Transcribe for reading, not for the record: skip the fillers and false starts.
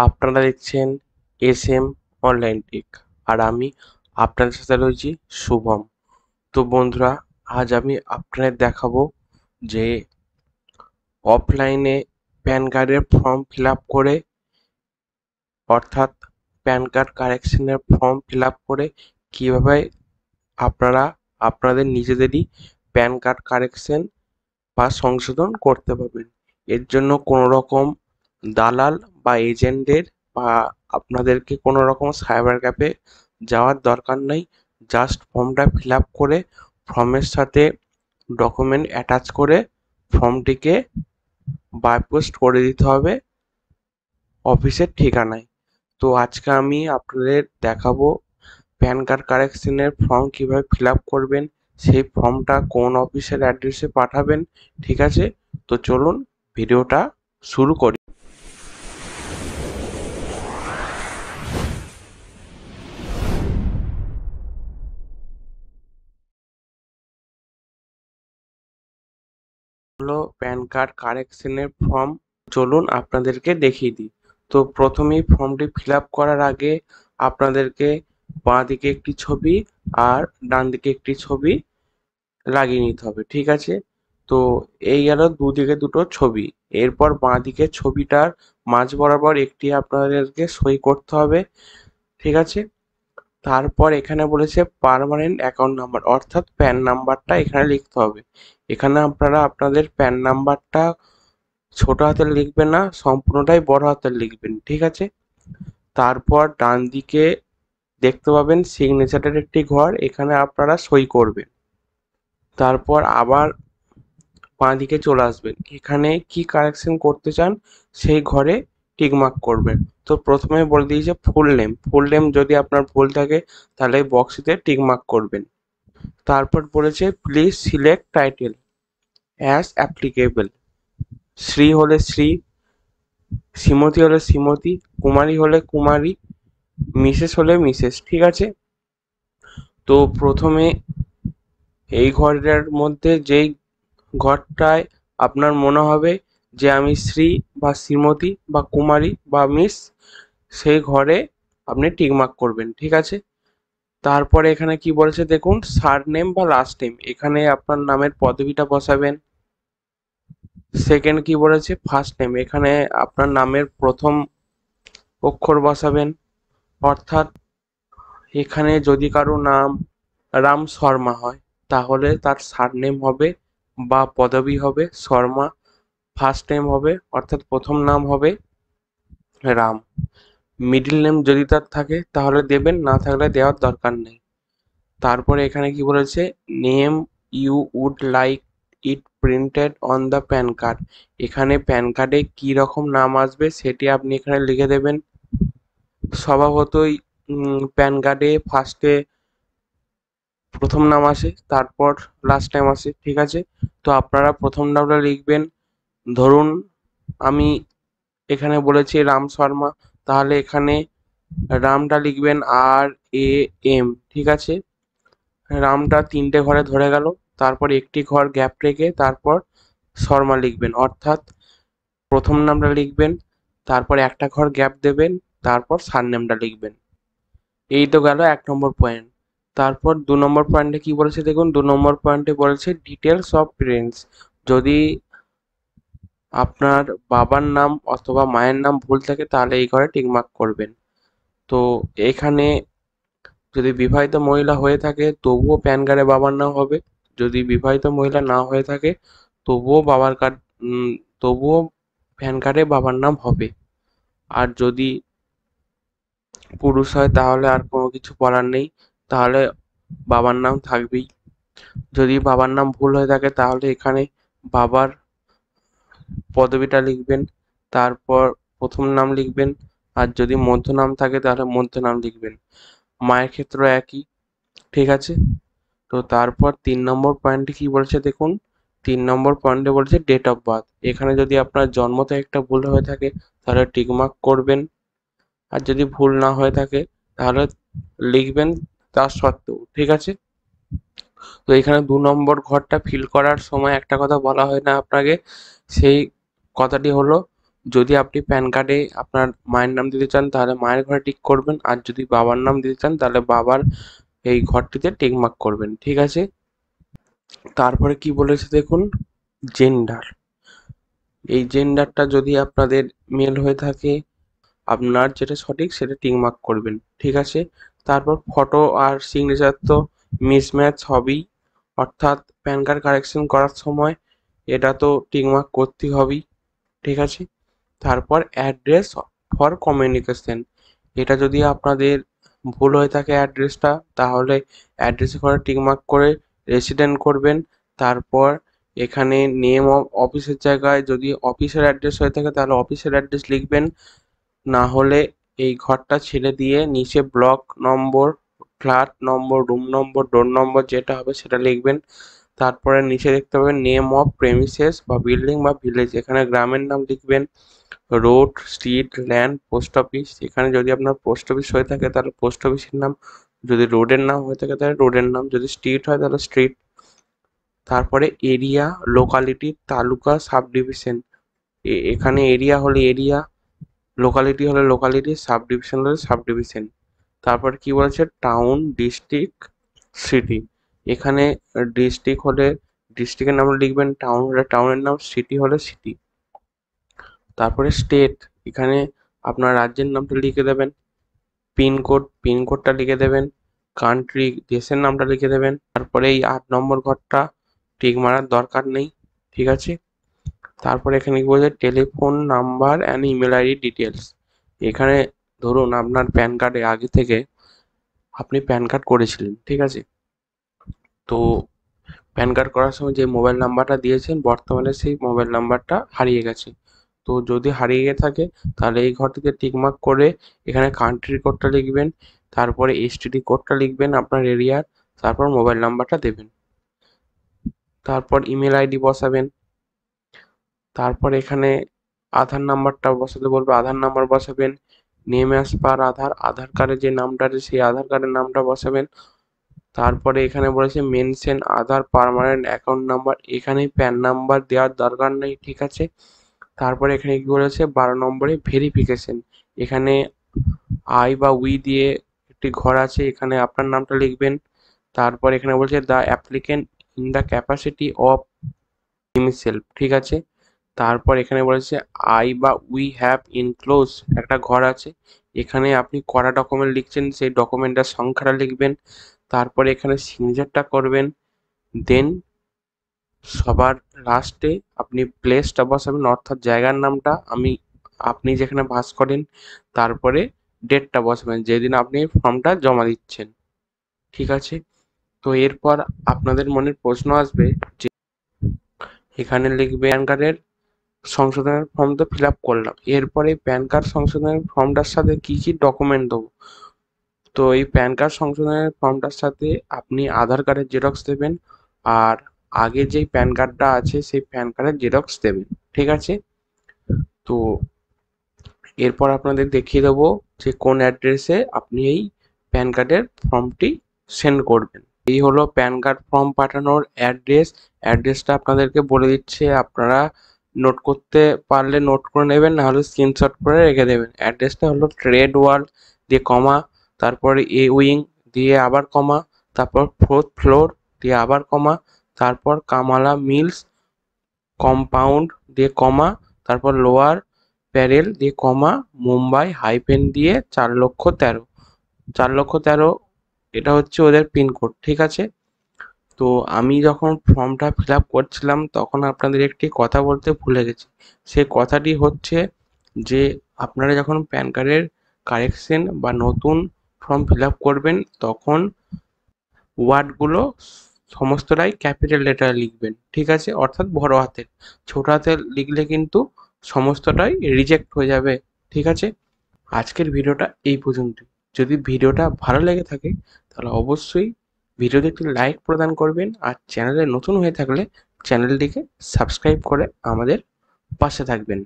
আপনারা দেখছেন SM. Online take আর আমি আপনাদের সাথে রয়েছি শুভম। তো বন্ধুরা, আজ আমি আপনাদের দেখাবো যে অফলাইনে প্যান কার্ডের ফর্ম ফিল আপ করে, অর্থাৎ প্যান কার্ড কারেকশনের ফর্ম ফিল আপ করে কীভাবে আপনারা আপনাদের নিজেদেরই প্যান কার্ড কারেকশন বা সংশোধন করতে পারবেন। এর জন্য কোনো রকম দালাল বা এজেন্টের বা আপনাদেরকে কোনো রকম সাইবার ক্যাফে যাওয়ার দরকার নেই। জাস্ট ফর্মটা ফিল আপ করে ফর্মের সাথে ডকুমেন্ট অ্যাটাচ করে ফর্মটিকে বাই পোস্ট করে দিতে হবে অফিসের ঠিকানায়। তো আজকে আমি আপনাদের দেখাবো প্যান কার্ড কারেকশনের ফর্ম কীভাবে ফিল আপ করবেন, সেই ফর্মটা কোন অফিসের অ্যাড্রেসে পাঠাবেন। ঠিক আছে, তো চলুন ভিডিওটা শুরু করি। হলো প্যান কার্ড কারেকশনের ফর্ম, চলুন আপনাদেরকে দেখিয়ে দিই। তো প্রথমেই ফর্মটি ফিল আপ করার আগে আপনাদেরকে বাঁ দিকে একটি ছবি আর ডান দিকে একটি ছবি লাগিয়ে নিতে হবে। ঠিক আছে, তো এই গেল দুদিকে দুটো ছবি। এরপর বাঁ দিকের ছবিটার মাঝ বরাবর একটি আপনাদেরকে সই করতে হবে। ঠিক আছে, তারপর এখানে বলেছে পার্মানেন্ট অ্যাকাউন্ট নাম্বার, অর্থাৎ প্যান নাম্বারটা এখানে লিখতে হবে। এখানে আপনারা আপনাদের প্যান নাম্বারটা ছোট হাতের লিখবেন না, সম্পূর্ণটাই বড় হাতের লিখবেন। ঠিক আছে, তারপর ডান দিকে দেখতে পাবেন সিগনেচারের একটি ঘর, এখানে আপনারা সই করবেন। তারপর আবার বাঁ দিকে চলে আসবেন, এখানে কি কারেকশন করতে চান সেই ঘরে টিকমার্ক করবেন। তো প্রথমে বলে দিয়েছে ফুল নেম যদি আপনার ভুল থাকে তাহলে বক্সটিতে টিকমার্ক করবেন। তারপর বলেছে please select title as applicable. Shri হলে শ্রী, শ্রীমতী হলে শ্রীমতী, কুমারী হলে কুমারী, মিসেস হলে মিসেস। ঠিক আছে, তো প্রথমে এই ঘরটার মধ্যে যেই ঘরটায় আপনার মনে হবে যে আমি শ্রী বা শ্রীমতী বা কুমারী বা মিস, সেই ঘরে আপনি টিকমার্ক করবেন। ঠিক আছে, তারপরে এখানে কি বলেছে দেখুন, সারনেম বা লাস্ট নেম, এখানে আপনার নামের পদবিটা বসাবেন। সেকেন্ড কি বলেছে, ফার্স্ট নেম, এখানে আপনার নামের প্রথম অক্ষর বসাবেন। অর্থাৎ এখানে যদি কারো নাম রাম শর্মা হয় তাহলে তার সারনেম হবে বা পদবি হবে শর্মা, ফার্স্ট নেম হবে অর্থাৎ প্রথম নাম হবে রাম, মিডল নেম যদি তার থাকে তাহলে দেবেন, না থাকলে দেওয়ার দরকার নেই। তারপরে এখানে কি বলেছে, name you would like it printed on the PAN card, এখানে প্যান কার্ডে কী রকম নাম আসবে সেটি আপনি এখানে লিখে দেবেন। স্বভাবতই প্যান কার্ডে ফার্স্টে প্রথম নাম আসে, তারপর লাস্ট টাইম আসে। ঠিক আছে, তো আপনারা প্রথম নামটা লিখবেন। ধরুন আমি এখানে বলেছি রাম শর্মা, তাহলে এখানে রামটা লিখবেন RAM। ঠিক আছে, রামটা তিনটে ঘরে ধরে গেল, তারপর একটি ঘর গ্যাপ রেখে তারপর শর্মা লিখবেন, অর্থাৎ প্রথম নামটা লিখবেন, তারপর একটা ঘর গ্যাপ দেবেন, তারপর সারনেমটা লিখবেন। এই তো গেল 1 নম্বর পয়েন্ট। তারপর 2 নম্বর পয়েন্টে কি বলেছে দেখুন, 2 নম্বর পয়েন্টে বলেছে ডিটেলস অফ পেরেন্টস, যদি আপনার বাবার নাম অথবা মায়ের নাম ভুল থাকে তাহলে এই ঘরে টিকমার্ক করবেন। তো এখানে যদি বিবাহিত মহিলা হয়ে থাকে তবুও প্যান কার্ডে বাবার নাম হবে, যদি বিবাহিত মহিলা না হয়ে থাকে তবুও বাবার কার্ড তবুও প্যান কার্ডে বাবার নাম হবে। আর যদি পুরুষ হয় তাহলে আর কোনো কিছু বলার নেই, তাহলে বাবার নাম থাকবেই। যদি বাবার নাম ভুল হয়ে থাকে তাহলে এখানে বাবার পদবিটা লিখবেন, তারপর প্রথম নাম লিখবেন, আর যদি মধ্য নাম থাকে তাহলে মধ্য নাম লিখবেন। মায়ের ক্ষেত্রেও একই। ঠিক আছে, তো তারপর 3 নম্বর পয়েন্টে কি বলছে দেখুন, 3 নম্বর পয়েন্টে বলছে ডেট অফ বার্থ, এখানে যদি আপনার জন্ম থেকে একটা ভুল হয়ে থাকে তাহলে টিকমার্ক করবেন, আর যদি ভুল না হয়ে থাকে তাহলে লিখবেন তা সত্ত্বেও। ঠিক আছে, তো এখানে 2 নম্বর ঘরটা ফিল করার সময় একটা কথা বলা হয় না আপনাকে, সেই কথাটি হলো যদি আপনি প্যান কার্ডে আপনার মায়ের নাম দিতে চান তাহলে মায়ের ঘরে টিক করবেন, আর যদি বাবার নাম দিতে চান তাহলে বাবার এই ঘরটিতে টিক মার্ক করবেন, ঠিক আছে। তারপরে কি বলেছে দেখুন, জেন্ডার। এই জেন্ডারটা যদি আপনাদের মেল হয়ে থাকে, আপনার যেটা সঠিক সেটা টিক মার্ক করবেন, ঠিক আছে। তারপর ফটো আর সিগনেচার তো মিসম্যাচ হবেই, অর্থাৎ প্যান কার্ড কারেকশন করার সময় এটা তো টিক মার্ক করতেই হবেই, ঠিক আছে। তারপর অ্যাড্রেস ফর কমিউনিকেশন, এটা যদি আপনাদের ভুল হয়ে থাকে অ্যাড্রেসটা, তাহলে অ্যাড্রেসে করে টিক মার্ক করে রেসিডেন্ট করবেন। তারপর এখানে নেম অফ অফিসের জায়গায় যদি অফিসের অ্যাড্রেস হয়ে থাকে তাহলে অফিসের অ্যাড্রেস লিখবেন, না হলে এই ঘরটা ছেড়ে দিয়ে নিচে ব্লক নম্বর, ফ্ল্যাট নম্বর, রুম নম্বর, ডোর নম্বর যেটা হবে সেটা লিখবেন। তারপরে নিচে দেখতে পাবেন নেম অফ প্রেমিসেস বা বিল্ডিং বা ভিলেজ, এখানে গ্রামের নাম লিখবেন। Road, street, land, post office, এখানে যদি আপনার পোস্ট অফিস হয়ে থাকে তাহলে পোস্ট অফিসের নাম, যদি রোডের নাম হয়ে থাকে তাহলে রোডের নাম, যদি স্ট্রিট হয় তাহলে স্ট্রিট। তারপরে area, locality, taluka, sub division, এখানে এরিয়া হলে এরিয়া, লোকালিটি হলে লোকালিটি, সাব ডিভিশন হলে সাব ডিভিশন। তারপর কি বলেছে, টাউন, ডিস্ট্রিক্ট, সিটি, এখানে ডিস্ট্রিক্ট হলে ডিস্ট্রিক্টের নাম লিখবেন, টাউন হলে টাউনের নাম, সিটি হলে সিটি। তারপরে স্টেট, এখানে আপনার রাজ্যের নামটা লিখে দেবেন। পিনকোড, পিনকোডটা লিখে দেবেন। কান্ট্রি, দেশের নামটা লিখে দেবেন। তারপরে এই 8 নম্বর ঘরটা টিক মারার দরকার নেই, ঠিক আছে। তারপরে এখানে কি বলছে, telephone number and email ID details, এখানে ধরুন আপনার প্যান কার্ডে আগে থেকে আপনি প্যান কার্ড করেছিলেন, ঠিক আছে। তো প্যান কার্ড করার সময় যে মোবাইল নাম্বারটা দিয়েছেন বর্তমানে সেই মোবাইল নাম্বারটা হারিয়ে গেছে। তো যদি হারিয়ে গিয়ে থাকে তাহলে এই ঘরটিতে টিকমার্ক করে এখানে কান্ট্রি কোডটা লিখবেন, তারপরে এসটিডি কোডটা লিখবেন আপনার এরিয়ার, তারপর মোবাইল নাম্বারটা দেবেন, তারপর ইমেল আইডি বসাবেন। তারপর এখানে আধার নাম্বারটা বসাতে বলবে, আধার নাম্বার বসাবেন। নেম অ্যাজ পার আধার, আধার কার্ডে যে নামটা আছে সেই আধার কার্ডের নামটা বসাবেন। তারপরে এখানে বলেছে মেনশন আধার পার্মানেন্ট অ্যাকাউন্ট নাম্বার, এখানে প্যান নাম্বার দেওয়ার দরকার নেই, ঠিক আছে। তারপরে এখানে কি বলেছে 12 নম্বরে ভেরিফিকেশন, এখানে আই বা উই দিয়ে একটি ঘর আছে, এখানে আপনার নামটা লিখবেন। তারপর এখানে বলছে the applicant in the capacity of himself, ঠিক আছে। তারপর এখানে বলেছে আই বা উই হ্যাভ ইনক্লোজ, একটা ঘর আছে, এখানে আপনি কটা ডকুমেন্ট লিখছেন সেই ডকুমেন্টের সংখ্যাটা লিখবেন। তারপরে এখানে সিগনেচারটা করবেন, দেন সবার লাস্টে আপনি প্লেসটা বসাবেন, অর্থাৎ জায়গার নামটা আপনি যেখানে বাস করেন, তারপরে ডেটটা বসাবেন যেদিন আপনি ফর্মটা জমা দিচ্ছেন, ঠিক আছে। তো এরপর আপনাদের মনের প্রশ্ন আসবে যে এখানে লিখবে প্যান কার্ডের সংশোধনের ফর্ম তো ফিল আপ করলাম, এরপরে প্যান কার্ড সংশোধনের ফর্মটার সাথে কি কি ডকুমেন্ট দেবো। তো এই প্যান কার্ড সংশোধনের ফর্মটার সাথে আপনি আধার কার্ডের জেরক্স দেবেন, আর আগে যেই প্যান কার্ডটা আছে সেই প্যান কার্ডের জেরক্স দেবেন, ঠিক আছে। তো এরপর আপনাদের দেখিয়ে দেবো যে কোন অ্যাড্রেসে আপনি এই প্যান কার্ডের ফর্মটি সেন্ড করবেন। এই হলো প্যান কার্ড ফর্ম পাঠানোর অ্যাড্রেস, অ্যাড্রেসটা আপনাদেরকে বলে দিচ্ছে, আপনারা নোট করতে পারলে নোট করে নেবেন, নাহলে স্ক্রিনশট করে রেখে দেবেন। অ্যাড্রেসটা হলো ট্রেড ওয়ার্ল্ড দিয়ে কমা, তারপরে এ উইং দিয়ে আবার কমা, তারপর 4th ফ্লোর দিয়ে আবার কমা, তারপর কামালা মিলস কম্পাউন্ড দিয়ে কমা, তারপর লোয়ার প্যারেল দিয়ে কমা, মুম্বাই হাইফেন দিয়ে 4,13,000, 4,13,000 এটা হচ্ছে ওদের পিনকোড, ঠিক আছে। তো আমি যখন ফর্মটা ফিল আপ করছিলাম তখন আপনাদের একটি কথা বলতে ভুলে গেছি, সে কথাটি হচ্ছে যে আপনারা যখন প্যান কার্ডের কারেকশন বা নতুন ফর্ম ফিল আপ করবেন তখন ওয়ার্ডগুলো সমস্তটাই ক্যাপিটাল লেটারে লিখবেন, ঠিক আছে, অর্থাৎ বড় হাতের, ছোট হাতে লিখলে কিন্তু সমস্তটাই রিজেক্ট হয়ে যাবে, ঠিক আছে। আজকের ভিডিওটা এই পর্যন্তই। যদি ভিডিওটা ভালো লেগে থাকে তাহলে অবশ্যই ভিডিওতে একটি লাইক প্রদান করবেন, আর চ্যানেলে নতুন হয়ে থাকলে চ্যানেলটিকে সাবস্ক্রাইব করে আমাদের পাশে থাকবেন।